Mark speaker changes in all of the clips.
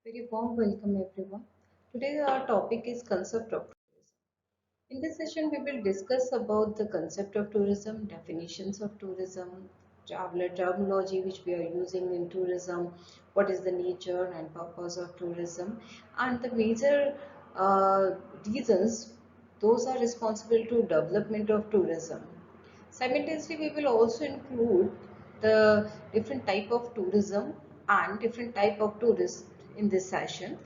Speaker 1: Very warm welcome everyone. Today our topic is concept of tourism. In this session we will discuss about the concept of tourism, definitions of tourism, traveler terminology which we are using in tourism, what is the nature and purpose of tourism, and the major uh, reasons those are responsible to development of tourism. Simultaneously, we will also include the different type of tourism and different type of tourists in this session.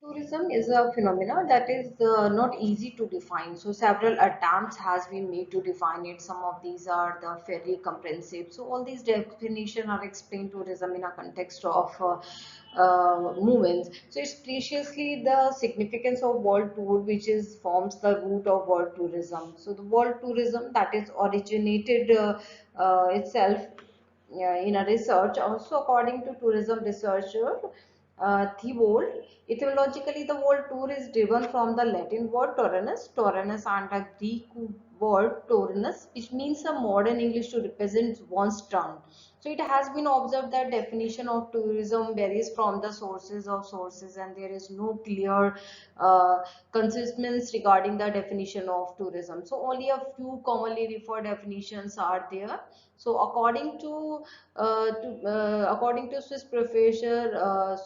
Speaker 1: Tourism is a phenomena that is not easy to define. So several attempts has been made to define it. Some of these are the fairly comprehensive. So all these definitions are explained tourism in a context of movements. So it's preciously the significance of world tour which is forms the root of world tourism. So the world tourism that is originated itself in a research also according to tourism researcher Thibault. Etymologically, the word tour is driven from the Latin word Taurinus and the Greek word Taurinus, which means a modern English to represent one's turn. So it has been observed that definition of tourism varies from the sources and there is no clear uh, consistency regarding the definition of tourism. So only a few commonly referred definitions are there. So according to Swiss professor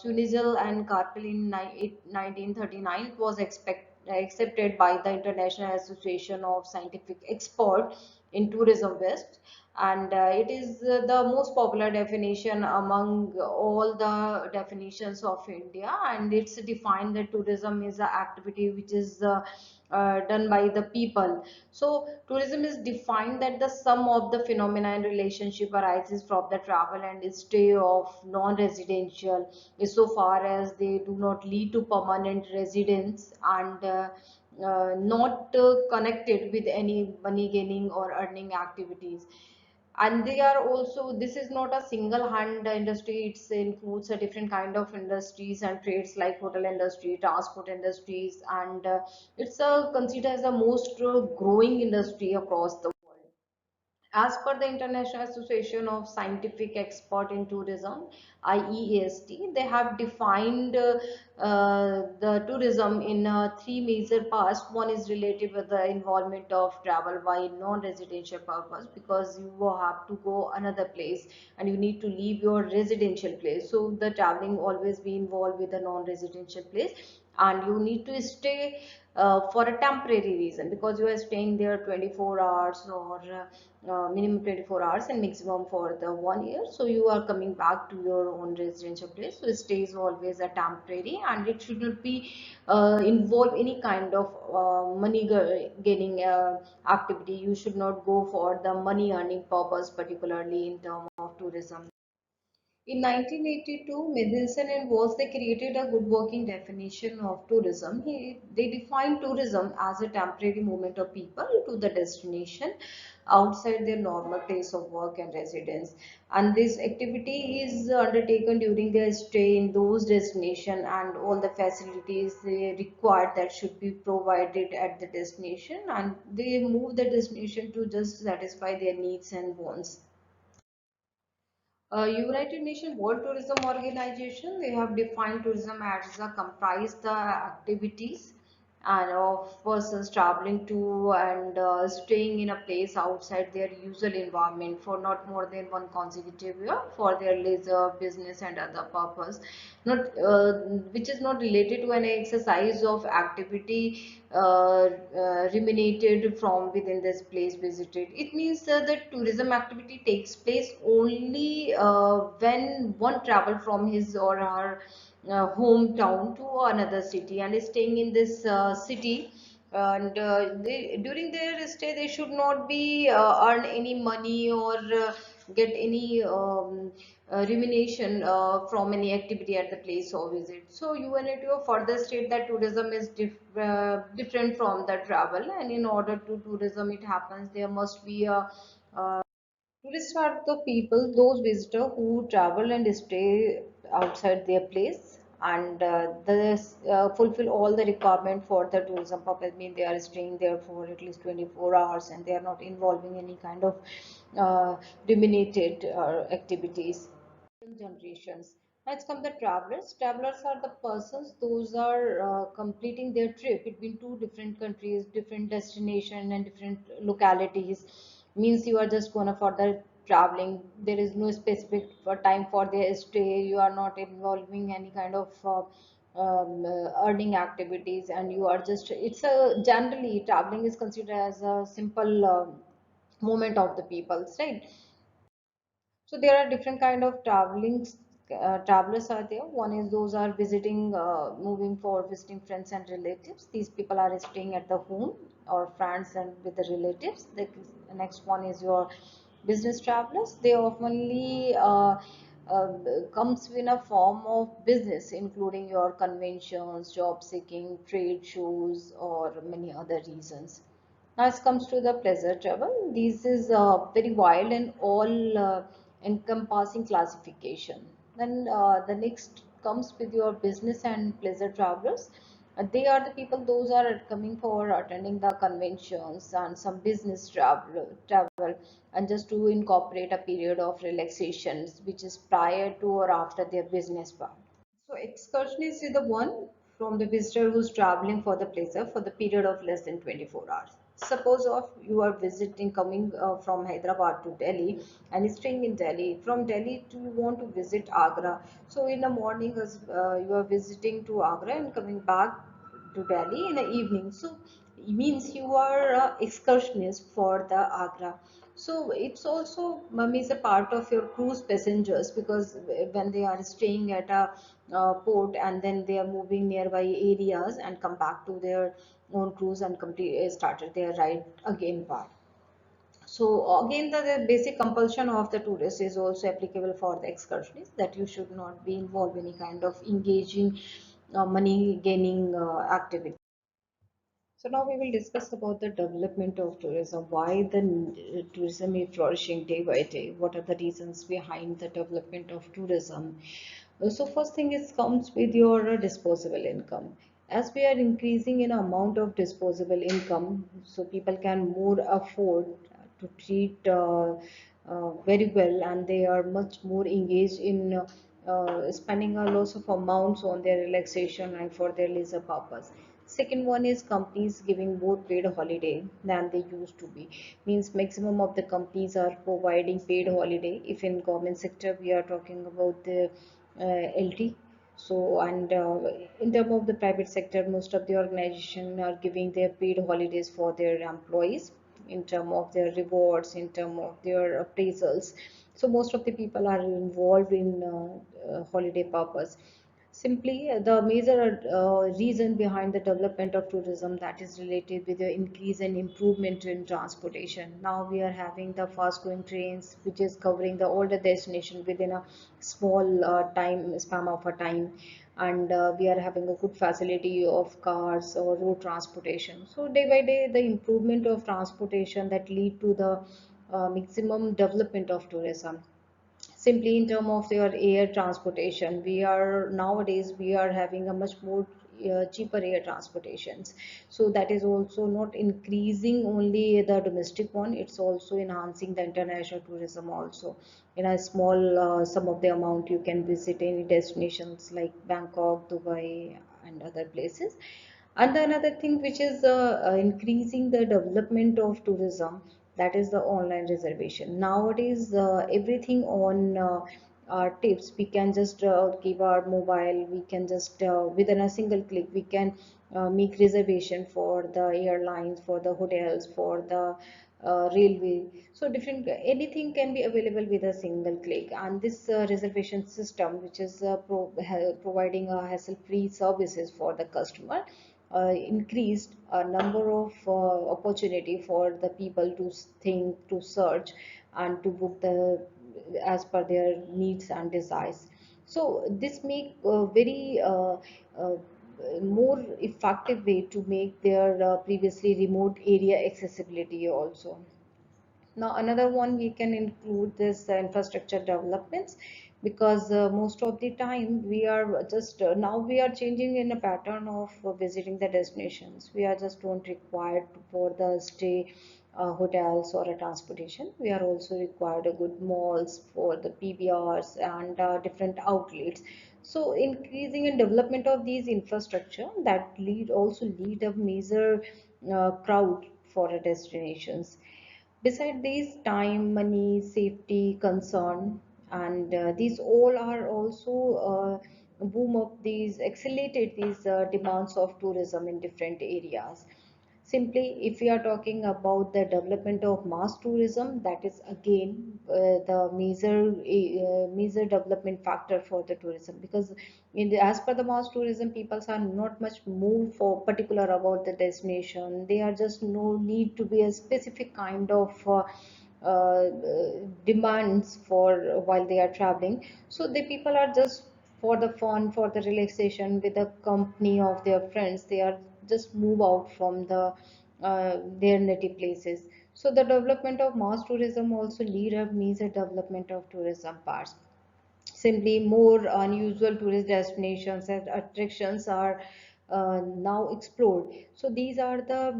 Speaker 1: Sunizel and Karpel in 1939, it was accepted by the International Association of Scientific Experts in Tourism West, and it is the most popular definition among all the definitions of India, and it's defined that tourism is an activity which is done by the people. So tourism is defined that the sum of the phenomena and relationship arises from the travel and stay of non-residential so far as they do not lead to permanent residence and not connected with any money gaining or earning activities. And they are also, this is not a single hand industry, it includes a different kind of industries and trades like hotel industry, transport industries, and it's considered as the most growing industry across the world. As per the International Association of Scientific Expert in Tourism, IEAST, they have defined the tourism in three major parts. One is related with the involvement of travel by non-residential purpose, because you will have to go another place and you need to leave your residential place. So the traveling always be involved with a non-residential place, and you need to stay for a temporary reason because you are staying there 24 hours or minimum 24 hours and maximum for the 1 year. So you are coming back to your own residential place. So stay is always a temporary and it should not be involve any kind of money gaining activity. You should not go for the money earning purpose, particularly in terms of tourism. In 1982, Madison and Walsh they created a good working definition of tourism. They defined tourism as a temporary movement of people to the destination outside their normal place of work and residence. And this activity is undertaken during their stay in those destinations, and all the facilities they required that should be provided at the destination, and they move the destination to just satisfy their needs and wants. United Nations World Tourism Organization, they have defined tourism as a comprise the activities and of persons traveling to and staying in a place outside their usual environment for not more than one consecutive year for their leisure, business and other purpose, not which is not related to an exercise of activity remunerated from within this place visited. It means that tourism activity takes place only when one travel from his or her hometown to another city and is staying in this city, and during their stay they should not be earn any money or get any remuneration from any activity at the place of visit. So UNATO further state that tourism is different from the travel, and in order to tourism it happens there must be a tourists are the people, those visitors who travel and stay outside their place, and fulfill all the requirement for the tourism purpose. Mean they are staying there for at least 24 hours and they are not involving any kind of remunerated activities. Generations. Next come the travelers. Travelers are the persons those are completing their trip between two different countries, different destination and different localities. Means you are just gonna for the traveling. There is no specific time for their stay. You are not involving any kind of earning activities, and you are just. It's a generally traveling is considered as a simple moment of the peoples, right? So there are different kind of travelers are there. One is those are visiting, moving for visiting friends and relatives. These people are staying at the home or friends and with the relatives. The next one is your business travelers. They oftenly uh, comes in a form of business, including your conventions, job seeking, trade shows, or many other reasons. Now it comes to the pleasure travel. This is very wild and all encompassing classification. Then the next comes with your business and pleasure travelers. They are the people those are coming for attending the conventions and some business travel and just to incorporate a period of relaxations which is prior to or after their business part. So excursionist is the one from the visitor who's traveling for the pleasure for the period of less than 24 hours. Suppose of you are visiting coming from Hyderabad to Delhi and staying in Delhi. From Delhi to you want to visit Agra. So in the morning as you are visiting to Agra and coming back to Delhi in the evening. So it means you are a excursionist for the Agra. So it's also is a part of your cruise passengers because when they are staying at a port and then they are moving nearby areas and come back to their own cruise and complete started their ride again back. So again, the basic compulsion of the tourist is also applicable for the excursionists that you should not be involved in any kind of engaging money gaining activity. So now we will discuss about the development of tourism. Why the tourism is flourishing day by day? What are the reasons behind the development of tourism? So first thing is comes with your disposable income. As we are increasing in amount of disposable income, so people can more afford to treat very well, and they are much more engaged in spending a lots of amounts on their relaxation and for their leisure purpose. Second one is companies giving more paid holiday than they used to be. Means maximum of the companies are providing paid holiday. If in government sector we are talking about the LT. So and in terms of the private sector, most of the organization are giving their paid holidays for their employees in terms of their rewards, in terms of their appraisals. So most of the people are involved in holiday purpose. Simply, the major reason behind the development of tourism that is related with the increase and improvement in transportation. Now we are having the fast-going trains, which is covering the older destination within a small time span of a time, and we are having a good facility of cars or road transportation. So day by day, the improvement of transportation that lead to the maximum development of tourism. Simply in terms of your air transportation, we are nowadays we are having a much more cheaper air transportations. So that is also not increasing only the domestic one, it's also enhancing the international tourism also. In a small sum of the amount you can visit any destinations like Bangkok, Dubai and other places. And another thing which is increasing the development of tourism, that is the online reservation. Nowadays, everything on our tips, we can just give our mobile, we can just within a single click, we can make reservation for the airlines, for the hotels, for the railway. So different anything can be available with a single click, and this reservation system, which is providing a hassle-free services for the customer, increased a number of opportunity for the people to think, to search, and to book the as per their needs and desires. So this make very more effective way to make their previously remote area accessibility also. Now, another one we can include this infrastructure developments, because most of the time we are just now we are changing in a pattern of visiting the destinations. We are just don't require for the stay hotels or a transportation. We are also required a good malls for the PVRs and different outlets. So increasing and development of these infrastructure that lead a major crowd for a destinations. Beside these, time, money, safety, concern, and these all are also boom of these accelerated these demands of tourism in different areas. Simply, if we are talking about the development of mass tourism, that is again the major development factor for the tourism, because as per the mass tourism, people are not much moved for particular about the destination. They are just no need to be a specific kind of uh, demands for while they are traveling. So the people are just for the fun, for the relaxation with the company of their friends. They are just move out from their native places. So the development of mass tourism also lead a major development of tourism parts. Simply more unusual tourist destinations and attractions are now explored. So these are the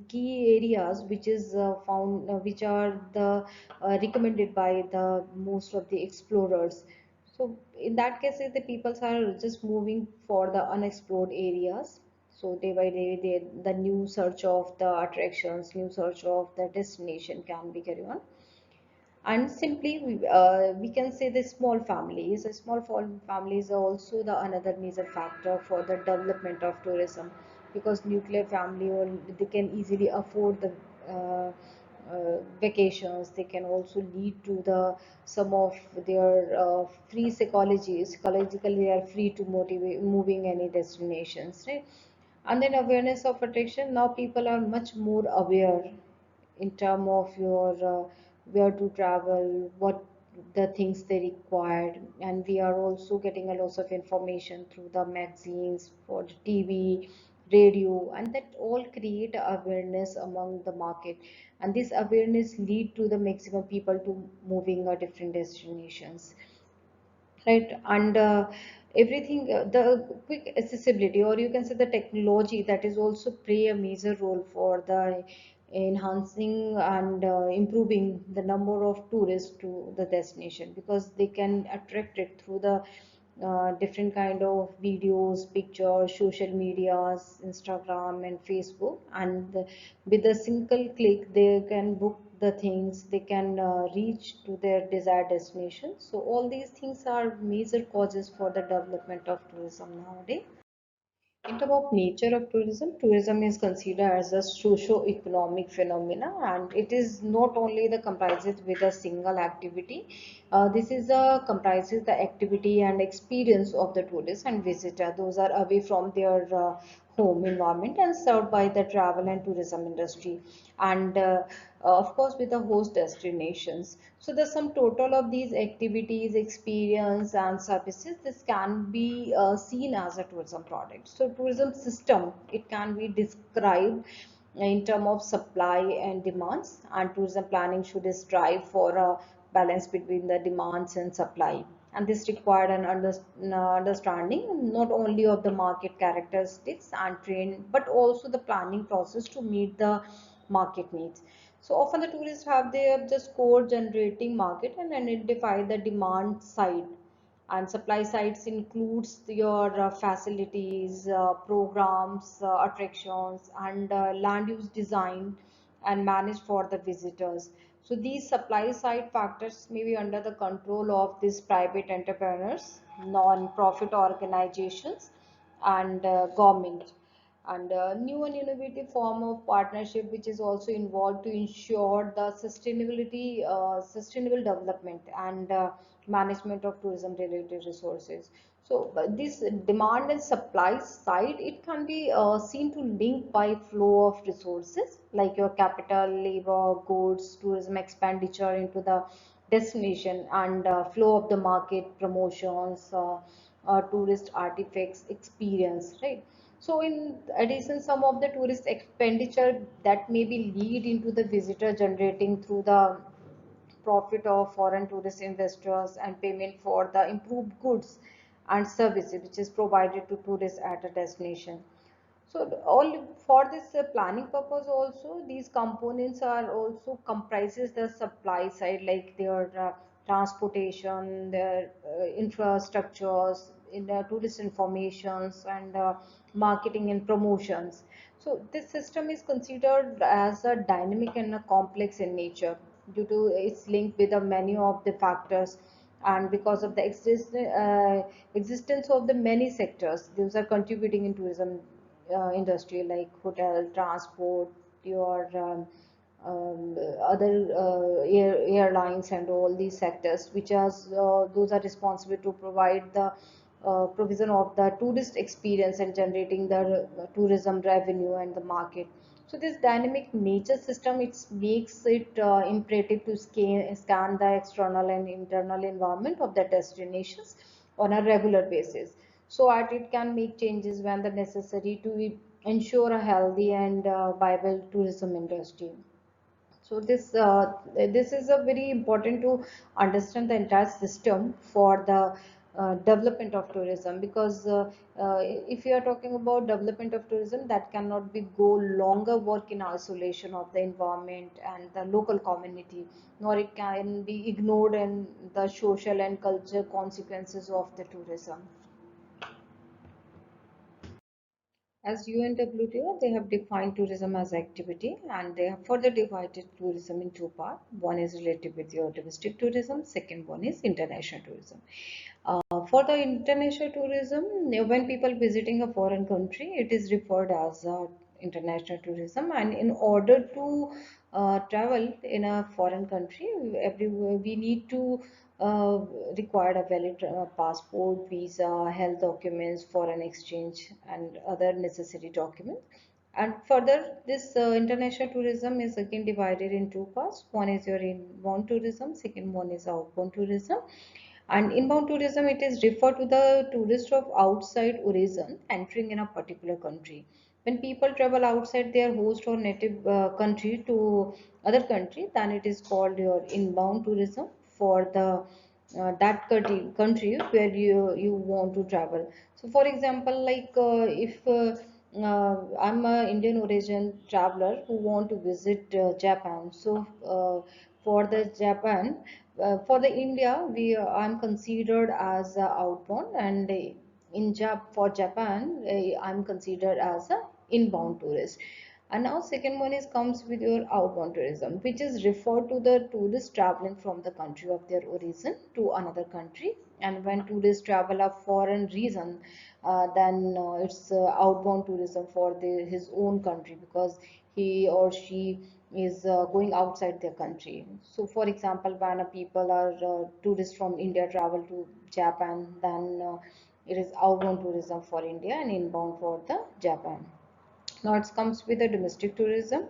Speaker 1: key areas which is found which are the recommended by the most of the explorers. So in that case, the people are just moving for the unexplored areas. So day by day, the new search of the attractions, new search of the destination can be carried on. And simply we can say the small families are also the another major factor for the development of tourism, because nuclear family, or they can easily afford the vacations. They can also lead to the some of their free psychologically they are free to motivate moving any destinations, right? And then awareness of attraction, now people are much more aware in term of your where to travel, what the things they required. And we are also getting a lot of information through the magazines, for the TV, radio, and that all create awareness among the market. And this awareness lead to the maximum people to moving different destinations, right? And everything the quick accessibility, or you can say the technology, that is also play a major role for the enhancing and improving the number of tourists to the destination, because they can attract it through the different kind of videos, pictures, social medias, Instagram and Facebook. And with a single click, they can book the things, they can reach to their desired destination. So all these things are major causes for the development of tourism nowadays. In terms of nature of tourism, tourism is considered as a socio-economic phenomena, and it is not only the comprises with a single activity. This is comprises the activity and experience of the tourist and visitor. Those are away from their home environment and served by the travel and tourism industry, and of course with the host destinations. So the sum total of these activities, experience and services, this can be seen as a tourism product. So tourism system, it can be described in terms of supply and demands, and tourism planning should strive for a balance between the demands and supply. And this required an understanding not only of the market characteristics and trend, but also the planning process to meet the market needs. So often the tourists have their just core generating market and identify the demand side, and supply sides includes your facilities, programs, attractions, and land use design and managed for the visitors. So these supply side factors may be under the control of these private entrepreneurs, non-profit organizations, and government. And new and innovative form of partnership which is also involved to ensure the sustainable development and management of tourism related resources. So this demand and supply side, it can be seen to link by flow of resources like your capital, labor, goods, tourism expenditure into the destination, and flow of the market, promotions, tourist artifacts, experience, right? So in addition, some of the tourist expenditure that may be lead into the visitor generating through the profit of foreign tourist investors and payment for the improved goods and services which is provided to tourists at a destination. So all for this planning purpose also, these components are also comprises the supply side, like their transportation, their infrastructures, in the tourist informations, and marketing and promotions. So this system is considered as a dynamic and a complex in nature due to its link with the many of the factors, and because of the existence of the many sectors those are contributing in tourism industry, like hotel, transport, your other airlines and all these sectors, which are those are responsible to provide the provision of the tourist experience and generating the tourism revenue and the market. So this dynamic nature system, it makes it imperative to scan the external and internal environment of the destinations on a regular basis, so that it can make changes when the necessary to ensure a healthy and viable tourism industry. So this is a very important to understand the entire system for the development of tourism, because if you are talking about development of tourism, that cannot be go longer work in isolation of the environment and the local community, nor it can be ignored in the social and cultural consequences of the tourism. As UNWTO, they have defined tourism as activity, and they have further divided tourism in two parts. One is related with your domestic tourism, second one is international tourism. For the international tourism, when people visiting a foreign country, it is referred as international tourism. And in order to travel in a foreign country, we need to uh, require a valid passport, visa, health documents, foreign exchange, and other necessary documents. And further, this international tourism is again divided in two parts. One is your inbound tourism, second one is outbound tourism. And inbound tourism, it is referred to the tourist of outside origin entering in a particular country. When people travel outside their host or native country to other country, then it is called your inbound tourism for the that country where you want to travel. So for example, like if I'm a Indian origin traveler who want to visit Japan, so for the Japan, for the India, I'm considered as a outbound, and for Japan, I'm considered as a inbound tourist. And now second one is comes with your outbound tourism, which is referred to the tourists traveling from the country of their origin to another country. And when tourists travel a foreign region, then it's outbound tourism for his own country, because he or she is going outside their country. So for example, when people are tourists from India travel to Japan, then it is outbound tourism for India and inbound for the Japan. Now it comes with the domestic tourism,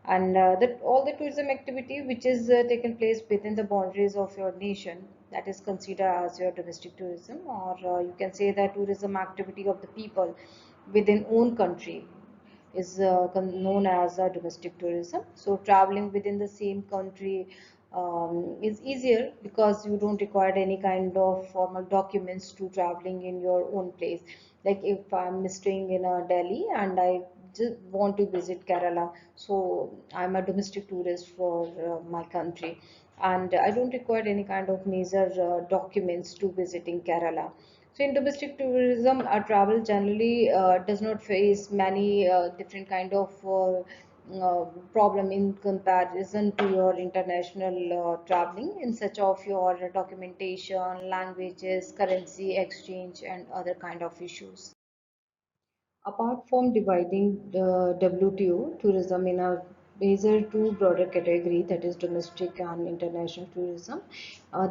Speaker 1: and that all the tourism activity which is taken place within the boundaries of your nation, that is considered as your domestic tourism, or you can say that tourism activity of the people within own country is known as domestic tourism. So traveling within the same country is easier, because you don't require any kind of formal documents to traveling in your own place. Like if I'm staying in Delhi and I just want to visit Kerala, so I'm a domestic tourist for my country, and I don't require any kind of major documents to visiting Kerala. So in domestic tourism, travel generally does not face many different kind of problem in comparison to your international traveling, in such of your documentation, languages, currency exchange, and other kind of issues. Apart from dividing the WTO tourism in a major two broader category, that is domestic and international tourism,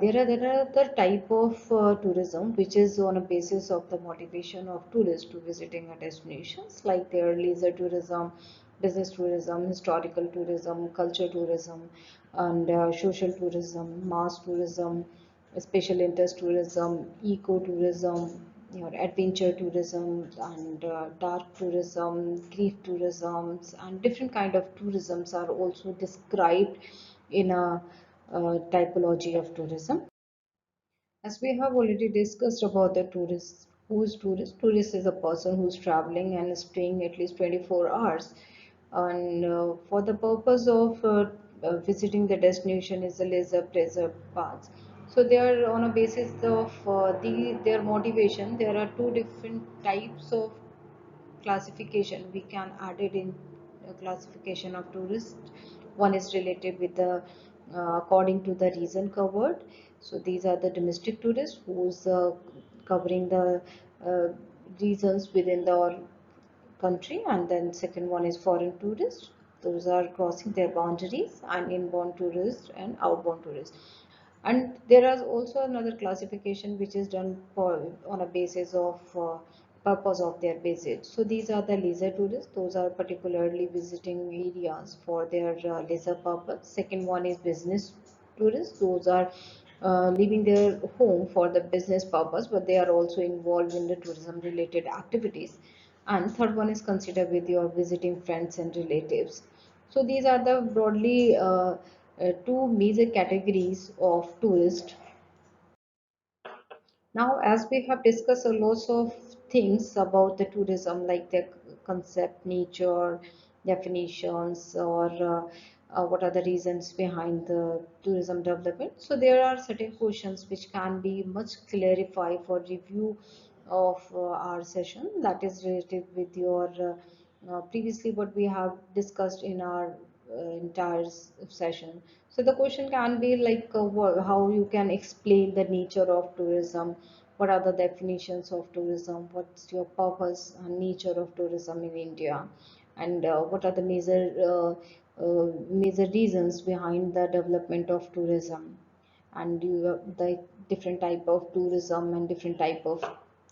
Speaker 1: there are other type of tourism which is on a basis of the motivation of tourists to visiting a destinations, like their leisure tourism, business tourism, historical tourism, culture tourism, and social tourism, mass tourism, special interest tourism, eco tourism, your adventure tourism, and dark tourism, grief tourisms, and different kind of tourisms are also described in a typology of tourism. As we have already discussed about the tourist Who's tourist? Tourist is a person who's traveling and staying at least 24 hours. And for the purpose of visiting the destination is the leisure pleasure paths. So they are on a basis of their motivation. There are two different types of classification we can add it in classification of tourist. One is related with the according to the reason covered. So these are the domestic tourists who's covering the uh, regions within the country, and then second one is foreign tourists. Those are crossing their boundaries, and inbound tourists and outbound tourists. And there is also another classification which is done for on a basis of purpose of their visit. So these are the leisure tourists. Those are particularly visiting areas for their leisure purpose. Second one is business tourists. Those are leaving their home for the business purpose, but they are also involved in the tourism related activities. And third one is considered with your visiting friends and relatives. So these are the broadly two major categories of tourists. Now, as we have discussed a lot of things about the tourism, like the concept, nature, definitions, or what are the reasons behind the tourism development. So there are certain questions which can be much clarified for review of our session, that is related with your previously what we have discussed in our entire session. So the question can be like how you can explain the nature of tourism, what are the definitions of tourism, what's your purpose and nature of tourism in India, and what are the major reasons behind the development of tourism, and the different type of tourism and different type of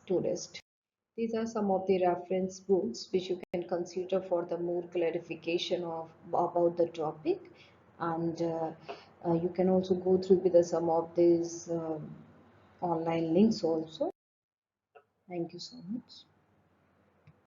Speaker 1: tourist. These are some of the reference books which you can consider for the more clarification of about the topic, and you can also go through with some of these online links also. Thank you so much.